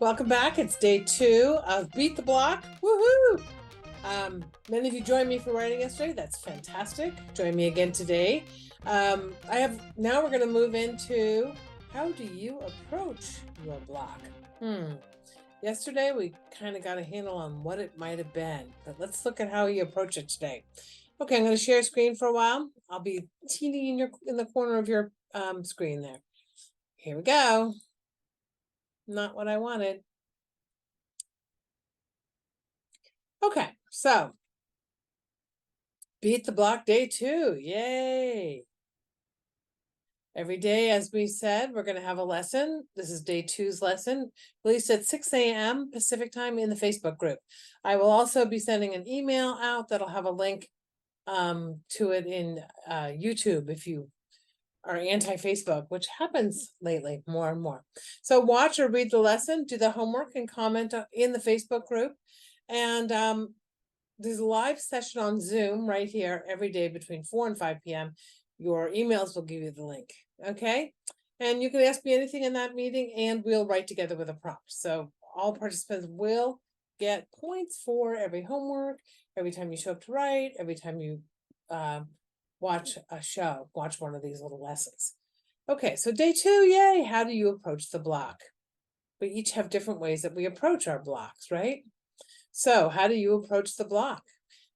welcome back. It's day 2 of Beat the Block. Woohoo! Many of you joined me for writing yesterday. That's fantastic. Join me again today. Now we're going to move into how do you approach your block? Yesterday we kind of got a handle on what it might have been, but let's look at how you approach it today. Okay, I'm going to share screen for a while. I'll be teeny in the corner of your screen there. Here we go. Not what I wanted. Okay, so Beat the Block day 2. Yay. Every day, as we said, we're going to have a lesson. This is day 2's lesson, released at 6 a.m. Pacific time in the Facebook group. I will also be sending an email out that'll have a link to it in YouTube if you are anti-Facebook, which happens lately more and more. So watch or read the lesson, do the homework, and comment in the Facebook group. And there's a live session on Zoom right here every day between 4 and 5 p.m. Your emails will give you the link, okay? And you can ask me anything in that meeting, and we'll write together with a prompt. So all participants will get points for every homework, every time you show up to write, every time you watch a show, watch one of these little lessons. Okay, so day 2, yay! How do you approach the block? We each have different ways that we approach our blocks, right? So how do you approach the block?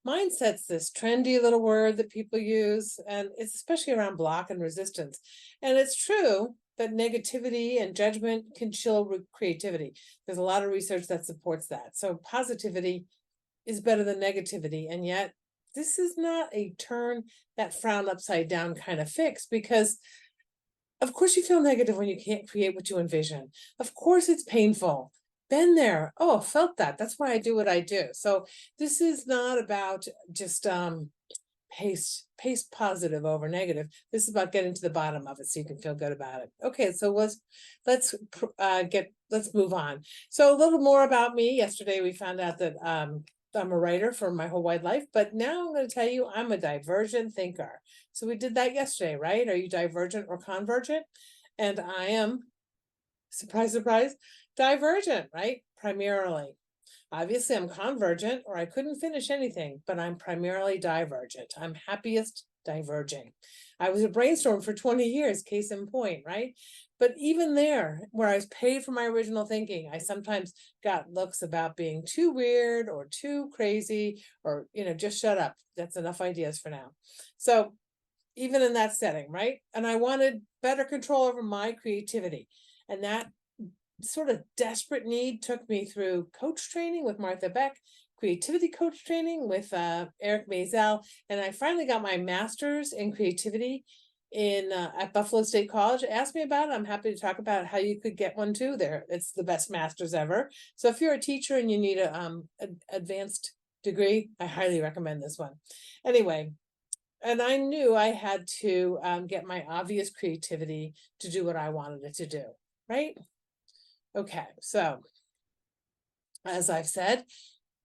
Mindset's this trendy little word that people use, and it's especially around block and resistance. And it's true that negativity and judgment can chill creativity. There's a lot of research that supports that. So positivity is better than negativity, and yet this is not a turn that frown upside down kind of fix, because of course you feel negative when you can't create what you envision. Of course it's painful. Been there. Oh, felt that. That's why I do what I do. So this is not about just paste positive over negative. This is about getting to the bottom of it so you can feel good about it. Okay, so let's move on. So a little more about me. Yesterday we found out that I'm a writer for my whole wide life, but now I'm going to tell you I'm a divergent thinker. So we did that yesterday, right? Are you divergent or convergent? And I am, surprise, surprise, divergent, right? Primarily. Obviously, I'm convergent, or I couldn't finish anything, but I'm primarily divergent. I'm happiest diverging. I was a brainstorm for 20 years, case in point, right? But even there, where I was paid for my original thinking, I sometimes got looks about being too weird or too crazy, or, just shut up. That's enough ideas for now. So even in that setting, right? And I wanted better control over my creativity. And that sort of desperate need took me through coach training with Martha Beck, creativity coach training with Eric Maisel, and I finally got my master's in creativity at Buffalo State College. Ask me about it. I'm happy to talk about how you could get one too there. It's the best master's ever. So if you're a teacher and you need an advanced degree, I highly recommend this one. Anyway, and I knew I had to get my obvious creativity to do what I wanted it to do, right? Okay, so as I've said,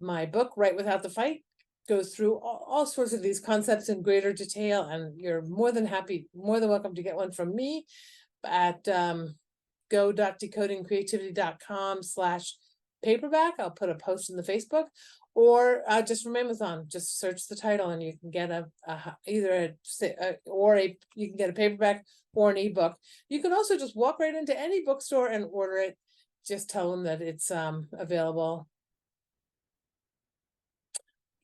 my book, Write Without the Fight, goes through all sorts of these concepts in greater detail, and you're more than welcome to get one from me at go.decodingcreativity.com/paperback. I'll put a post in the Facebook, or just from Amazon. Just search the title and you can get you can get a paperback or an ebook. You can also just walk right into any bookstore and order it. Just tell them that it's available.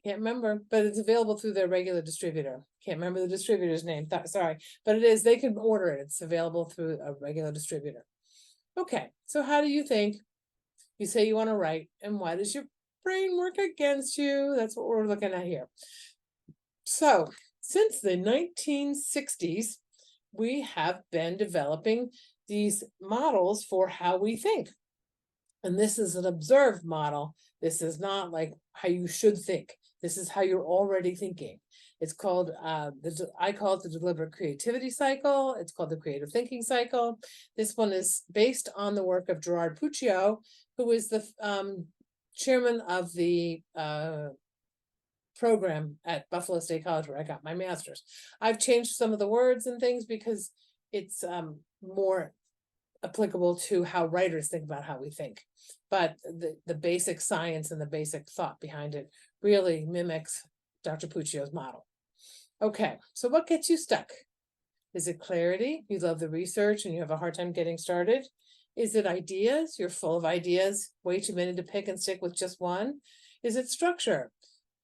Can't remember, but it's available through their regular distributor. Can't remember the distributor's name. Sorry, but it is. They can order it. It's available through a regular distributor. Okay, so how do you think? You say you want to write, and why does your brain work against you? That's what we're looking at here. So since the 1960s, we have been developing these models for how we think. And this is an observed model. This is not like how you should think. This is how you're already thinking. It's called, I call it the deliberate creativity cycle. It's called the creative thinking cycle. This one is based on the work of Gerard Puccio, who is the chairman of the program at Buffalo State College, where I got my master's. I've changed some of the words and things because it's more applicable to how writers think about how we think. But the basic science and the basic thought behind it really mimics Dr. Puccio's model. Okay, so what gets you stuck? Is it clarity? You love the research and you have a hard time getting started? Is it ideas? You're full of ideas, way too many to pick and stick with just one? Is it structure?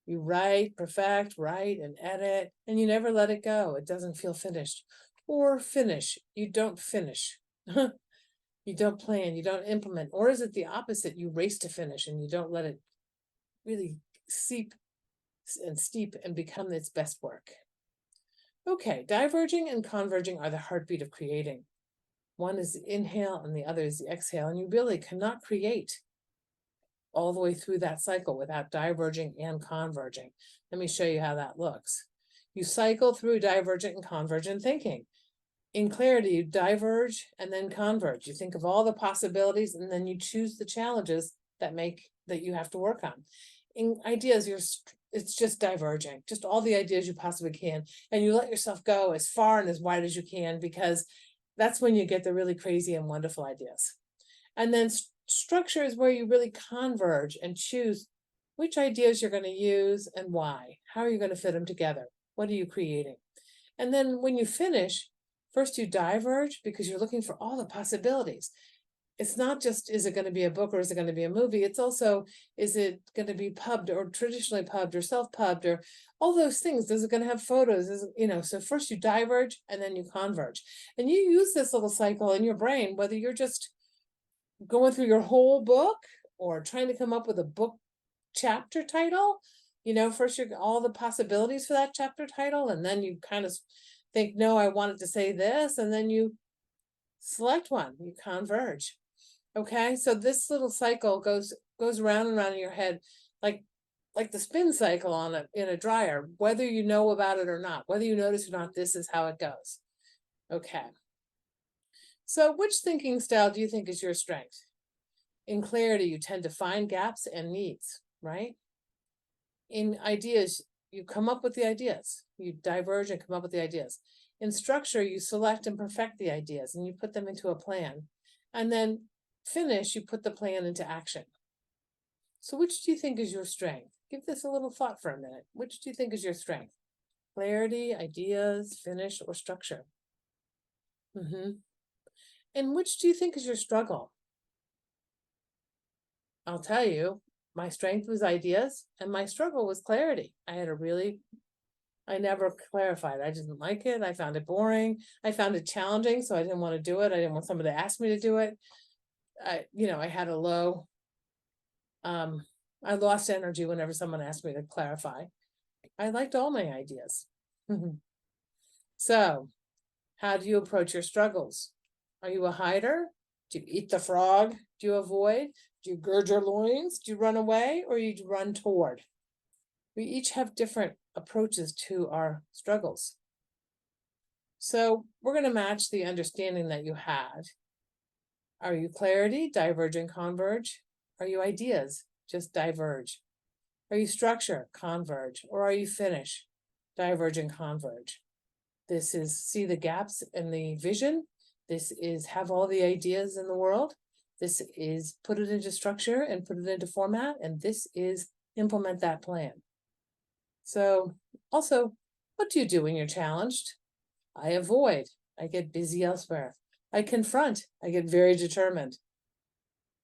You write, perfect, write and edit, and you never let it go. It doesn't feel finished. Or finish, you don't finish. You don't plan, you don't implement. Or is it the opposite? You race to finish and you don't let it really seep and steep and become its best work. Okay, diverging and converging are the heartbeat of creating. One is the inhale and the other is the exhale, and you really cannot create all the way through that cycle without diverging and converging. Let me show you how that looks. You cycle through divergent and convergent thinking. In clarity, you diverge and then converge. You think of all the possibilities and then you choose the challenges that you have to work on. In ideas, it's just diverging, just all the ideas you possibly can, and you let yourself go as far and as wide as you can, because that's when you get the really crazy and wonderful ideas. And then structure is where you really converge and choose which ideas you're going to use and why. How are you going to fit them together? What are you creating? And then when you finish, first you diverge because you're looking for all the possibilities. It's not just, is it going to be a book or is it going to be a movie? It's also, is it going to be pubbed or traditionally pubbed or self-pubbed or all those things? Is it going to have photos? So first you diverge and then you converge. And you use this little cycle in your brain, whether you're just going through your whole book or trying to come up with a book chapter title. First you're all the possibilities for that chapter title, and then you kind of think, no, I wanted to say this, and then you select one, you converge. Okay, so this little cycle goes around and around in your head, like the spin cycle in a dryer, whether you know about it or not, whether you notice or not, this is how it goes. Okay, so which thinking style do you think is your strength? In clarity, you tend to find gaps and needs, right? In ideas, you come up with the ideas, you diverge and come up with the ideas. In structure, you select and perfect the ideas and you put them into a plan, and then finish, you put the plan into action. So which do you think is your strength? Give this a little thought for a minute. Which do you think is your strength? Clarity, ideas, finish, or structure? And which do you think is your struggle? I'll tell you, my strength was ideas and my struggle was clarity. I never clarified. I didn't like it. I found it boring. I found it challenging, so I didn't want to do it. I didn't want somebody to ask me to do it. I had a low, I lost energy whenever someone asked me to clarify. I liked all my ideas. So, how do you approach your struggles? Are you a hider? Do you eat the frog? Do you avoid? Do you gird your loins? Do you run away, or you run toward? We each have different approaches to our struggles. So we're going to match the understanding that you had. Are you clarity, diverge and converge? Are you ideas, just diverge? Are you structure, converge? Or are you finish, diverge and converge? This is see the gaps in the vision. This is have all the ideas in the world. This is put it into structure and put it into format. And this is implement that plan. So also, what do you do when you're challenged? I avoid. I get busy elsewhere. I confront. I get very determined.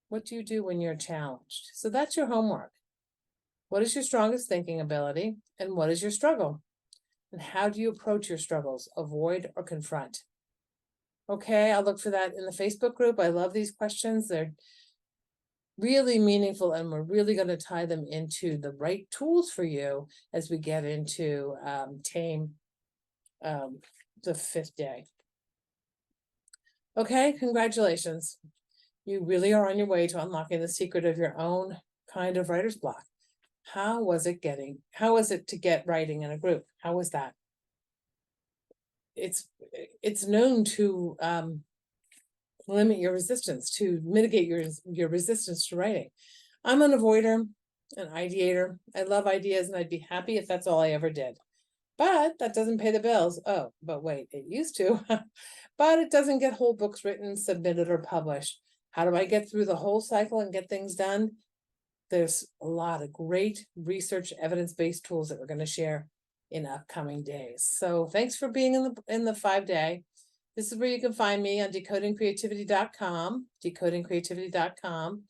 What do you do when you're challenged? So that's your homework. What is your strongest thinking ability? And what is your struggle? And how do you approach your struggles? Avoid or confront? Okay, I'll look for that in the Facebook group. I love these questions. They're really meaningful, and we're really going to tie them into the right tools for you as we get into Tame the 5th day. Okay, congratulations. You really are on your way to unlocking the secret of your own kind of writer's block. How was it to get writing in a group? How was that? It's known to limit your resistance, to mitigate your resistance to writing. I'm an avoider, an ideator. I love ideas, and I'd be happy if that's all I ever did. but that doesn't pay the bills. Oh, but wait, it used to. But it doesn't get whole books written, submitted, or published. How do I get through the whole cycle and get things done? There's a lot of great research, evidence-based tools that we're going to share in upcoming days. So thanks for being in the 5-day. This is where you can find me on decodingcreativity.com, decodingcreativity.com.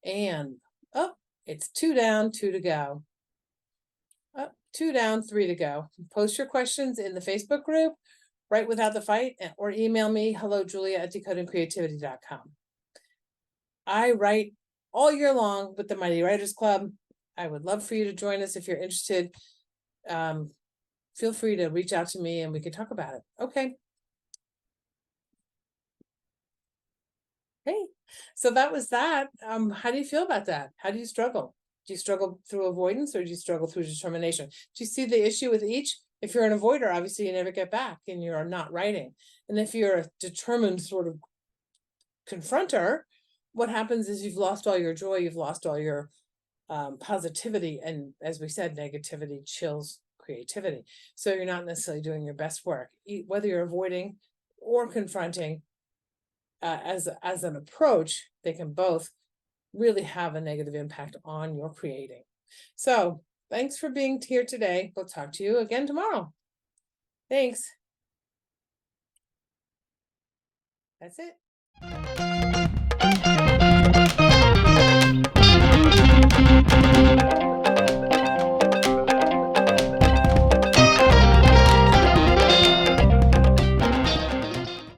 And oh, it's 2 down, 2 to go. Oh, 2 down, 3 to go. Post your questions in the Facebook group, Write Without the Fight, or email me, hellojulia@decodingcreativity.com. I write all year long with the Mighty Writers Club. I would love for you to join us if you're interested. Feel free to reach out to me and we can talk about it. Okay. Hey, so that was that. How do you feel about that? How do you struggle? Do you struggle through avoidance or do you struggle through determination? Do you see the issue with each? If you're an avoider, obviously you never get back and you're not writing. And if you're a determined sort of confronter, what happens is you've lost all your joy, you've lost all your positivity, and as we said, negativity chills creativity. So you're not necessarily doing your best work, whether you're avoiding or confronting. As an approach, they can both really have a negative impact on your creating. So thanks for being here today. We'll talk to you again tomorrow. Thanks. That's it.